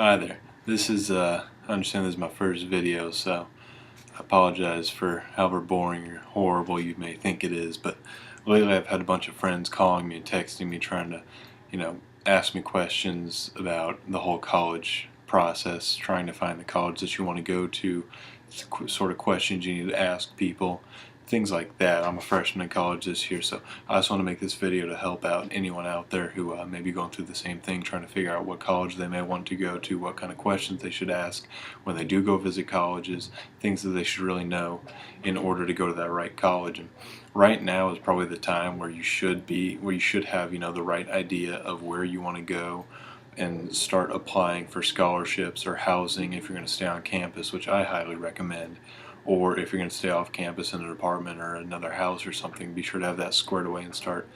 Hi there. I understand this is my first video, so I apologize for however boring or horrible you may think it is, but lately I've had a bunch of friends calling me and texting me trying to, ask me questions about the whole college process, trying to find the college that you want to go to, sort of questions you need to ask people, things like that. I'm a freshman in college this year, so I just want to make this video to help out anyone out there who may be going through the same thing, trying to figure out what college they may want to go to, what kind of questions they should ask when they do go visit colleges, things that they should really know in order to go to that right college. And right now is probably the time where you should have, the right idea of where you want to go and start applying for scholarships or housing if you're going to stay on campus, which I highly recommend. Or if you're going to stay off campus in an apartment or another house or something, be sure to have that squared away and start,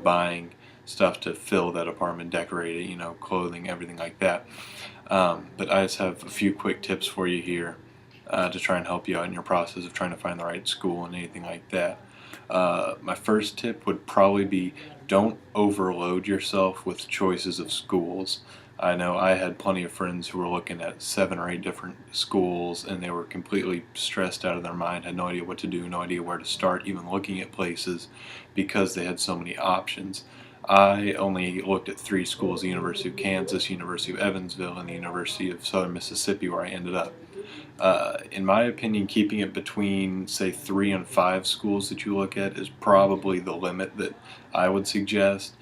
buying stuff to fill that apartment, decorate it, clothing, everything like that. But I just have a few quick tips for you here to try and help you out in your process of trying to find the right school and anything like that. My first tip would probably be don't overload yourself with choices of schools. I know I had plenty of friends who were looking at 7 or 8 different schools and they were completely stressed out of their mind, had no idea what to do, no idea where to start, even looking at places because they had so many options. I only looked at 3 schools: the University of Kansas, University of Evansville, and the University of Southern Mississippi, where I ended up. In my opinion, keeping it between, say, 3 and 5 schools that you look at is probably the limit that I would suggest.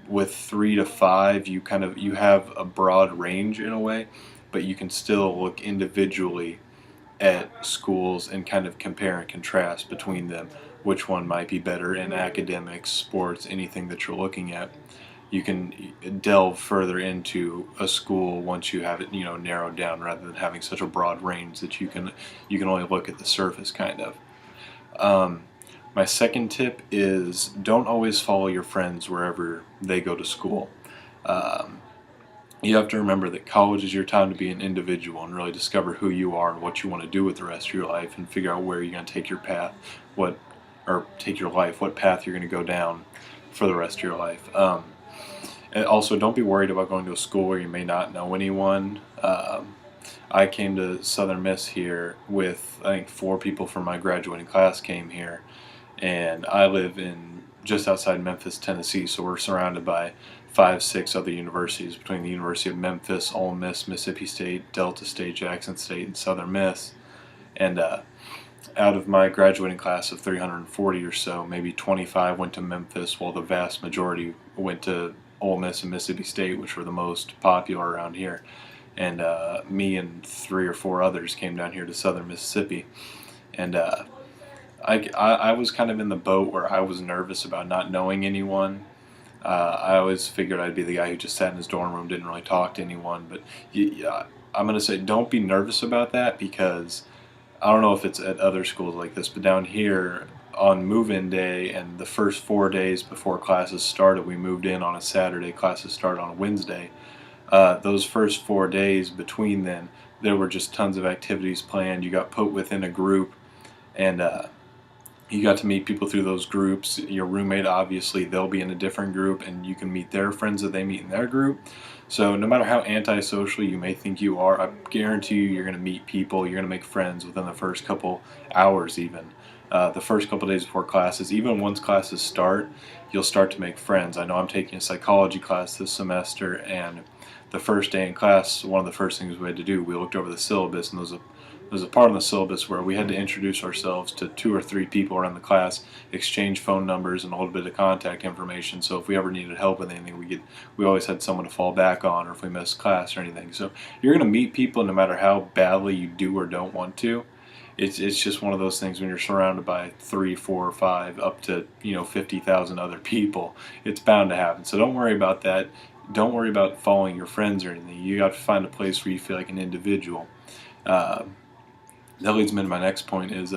With 3 to 5, you have a broad range in a way, but you can still look individually at schools and kind of compare and contrast between them, which one might be better in academics, sports, anything that you're looking at. You can delve further into a school once you have it, narrowed down, rather than having such a broad range that you can only look at the surface, kind of. Um, my second tip is don't always follow your friends wherever they go to school. Um, you have to remember that college is your time to be an individual and really discover who you are and what you want to do with the rest of your life, and figure out where you're going to take your path, take your life, what path you're going to go down for the rest of your life. And also, don't be worried about going to a school where you may not know anyone. I came to Southern Miss here with, I think, 4 people from my graduating class came here, and I live in just outside Memphis, Tennessee, so we're surrounded by 5, 6 other universities between the University of Memphis, Ole Miss, Mississippi State, Delta State, Jackson State, and Southern Miss. And out of my graduating class of 340 or so, maybe 25 went to Memphis, while the vast majority went to Ole Miss and Mississippi State, which were the most popular around here. And me and 3 or 4 others came down here to Southern Mississippi. And I was kind of in the boat where I was nervous about not knowing anyone. I always figured I'd be the guy who just sat in his dorm room, didn't really talk to anyone. But I'm going to say don't be nervous about that, because I don't know if it's at other schools like this, but down here on move-in day and the first 4 days before classes started, we moved in on a Saturday, classes started on a Wednesday. Those first 4 days between then, there were just tons of activities planned. You got put within a group, and you got to meet people through those groups. Your roommate, obviously, they'll be in a different group, and you can meet their friends that they meet in their group. So no matter how antisocial you may think you are, I guarantee you're going to meet people, you're going to make friends within the first couple hours even. The first couple days before classes, even once classes start, you'll start to make friends. I know I'm taking a psychology class this semester, and the first day in class, one of the first things we had to do, we looked over the syllabus, and there's a part in the syllabus where we had to introduce ourselves to 2 or 3 people around the class, exchange phone numbers and a little bit of contact information, so if we ever needed help with anything, we always had someone to fall back on, or if we missed class or anything. So you're going to meet people no matter how badly you do or don't want to. It's just one of those things when you're surrounded by 3, 4, or 5, up to 50,000 other people. It's bound to happen. So don't worry about that. Don't worry about following your friends or anything. You got to find a place where you feel like an individual. That leads me to my next point: is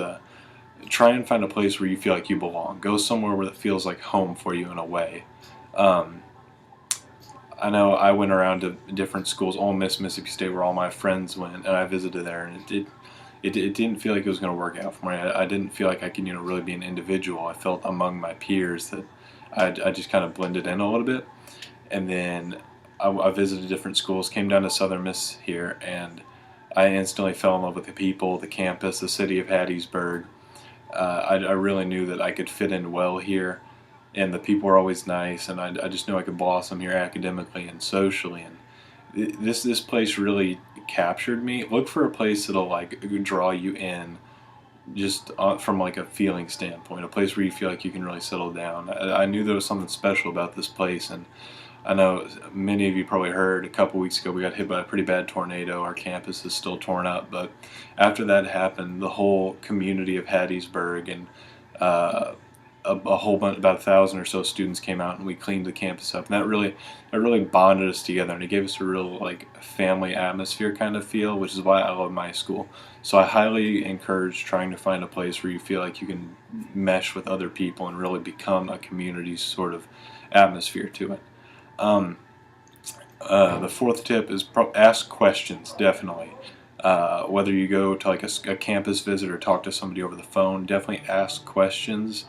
try and find a place where you feel like you belong. Go somewhere where it feels like home for you in a way. Um, I know I went around to different schools, Ole Miss, Mississippi State, where all my friends went, and I visited there, and it didn't feel like it was going to work out for me. I didn't feel like I could really be an individual. I felt among my peers that I just kind of blended in a little bit. And then I visited different schools, came down to Southern Miss here, and I instantly fell in love with the people, the campus, the city of Hattiesburg. I really knew that I could fit in well here, and the people were always nice, and I just knew I could blossom here academically and socially. And this place really captured me. Look for a place that'll like draw you in, just from like a feeling standpoint, a place where you feel like you can really settle down. I knew there was something special about this place, and I know many of you probably heard a couple weeks ago we got hit by a pretty bad tornado. Our campus is still torn up, but after that happened, the whole community of Hattiesburg and a whole bunch, about 1,000 or so students came out, and we cleaned the campus up, and that really bonded us together, and it gave us a real like family atmosphere kind of feel, which is why I love my school. So I highly encourage trying to find a place where you feel like you can mesh with other people and really become a community sort of atmosphere to it. Um, the fourth tip is ask questions, definitely. Whether you go to like a campus visit or talk to somebody over the phone, definitely ask questions.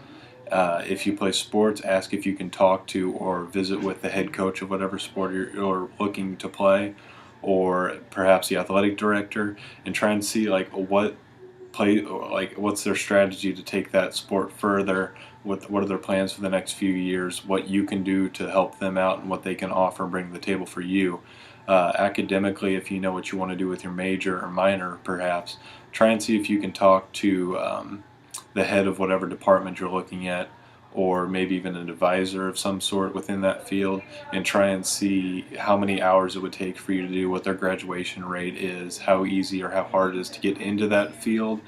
If you play sports, ask if you can talk to or visit with the head coach of whatever sport you're looking to play, or perhaps the athletic director, and try and see like what's their strategy to take that sport further. What are their plans for the next few years? What you can do to help them out, and what they can offer and bring to the table for you. Academically, if you know what you want to do with your major or minor, perhaps try and see if you can talk to the head of whatever department you're looking at, or maybe even an advisor of some sort within that field, and try and see how many hours it would take for you to do, what their graduation rate is, how easy or how hard it is to get into that field.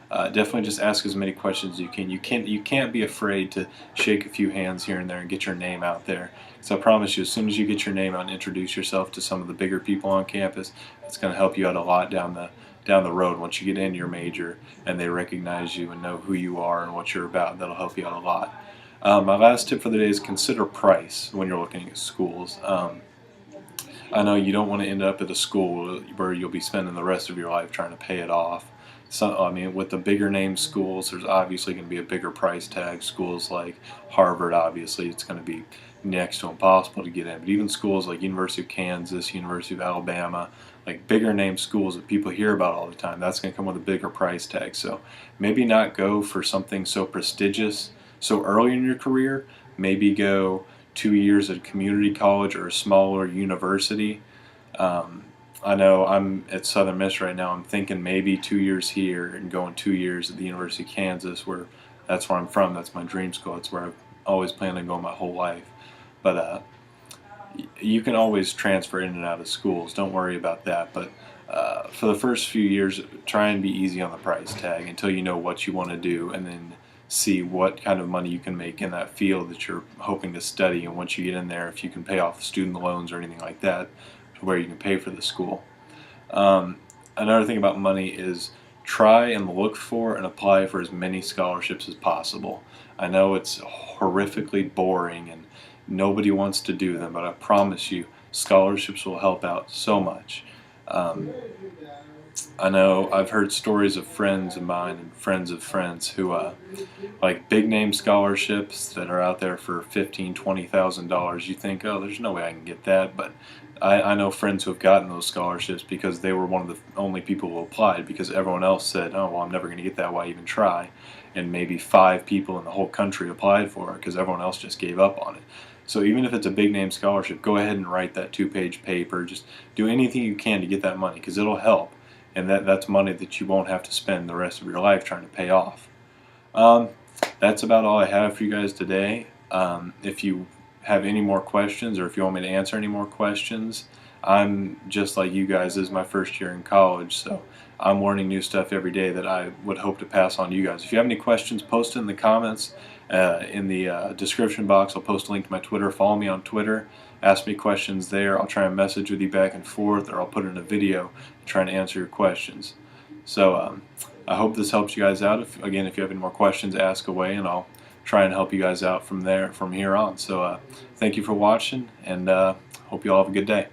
Definitely just ask as many questions as you can. You can't be afraid to shake a few hands here and there and get your name out there. So I promise you, as soon as you get your name out and introduce yourself to some of the bigger people on campus, it's going to help you out a lot down the road. Once you get into your major and they recognize you and know who you are and what you're about, that'll help you out a lot. My last tip for the day is consider price when you're looking at schools. I know you don't want to end up at a school where you'll be spending the rest of your life trying to pay it off. So, I mean, with the bigger name schools, there's obviously going to be a bigger price tag. Schools like Harvard, obviously, it's going to be next to impossible to get in. But even schools like University of Kansas, University of Alabama, like bigger name schools that people hear about all the time, that's going to come with a bigger price tag. So maybe not go for something so prestigious so early in your career. Maybe go 2 years at a community college or a smaller university. I know I'm at Southern Miss right now. I'm thinking maybe 2 years here and going 2 years at the University of Kansas, where that's where I'm from. That's my dream school. That's where I've always planned on going my whole life. But you can always transfer in and out of schools. Don't worry about that. But for the first few years, try and be easy on the price tag until you know what you want to do, and then see what kind of money you can make in that field that you're hoping to study. And once you get in there, if you can pay off student loans or anything like that, to where you can pay for the school. Another thing about money is try and look for and apply for as many scholarships as possible. I know it's horrifically boring and nobody wants to do them, but I promise you scholarships will help out so much. I know I've heard stories of friends of mine and friends of friends who like big name scholarships that are out there for $15,000-$20,000. You think, oh, there's no way I can get that, but I know friends who have gotten those scholarships because they were one of the only people who applied, because everyone else said, oh, well, I'm never going to get that, why even try? And maybe 5 people in the whole country applied for it because everyone else just gave up on it. So even if it's a big name scholarship, go ahead and write that 2-page paper. Just do anything you can to get that money, because it'll help. And that's money that you won't have to spend the rest of your life trying to pay off. That's about all I have for you guys today. If you have any more questions, or if you want me to answer any more questions, I'm just like you guys. This is my first year in college, so I'm learning new stuff every day that I would hope to pass on to you guys. If you have any questions, post it in the comments. In the description box, I'll post a link to my Twitter. Follow me on Twitter. Ask me questions there. I'll try and message with you back and forth, or I'll put it in a video trying to answer your questions. So I hope this helps you guys out. If you have any more questions, ask away, and I'll try and help you guys out from here on. So thank you for watching, and hope you all have a good day.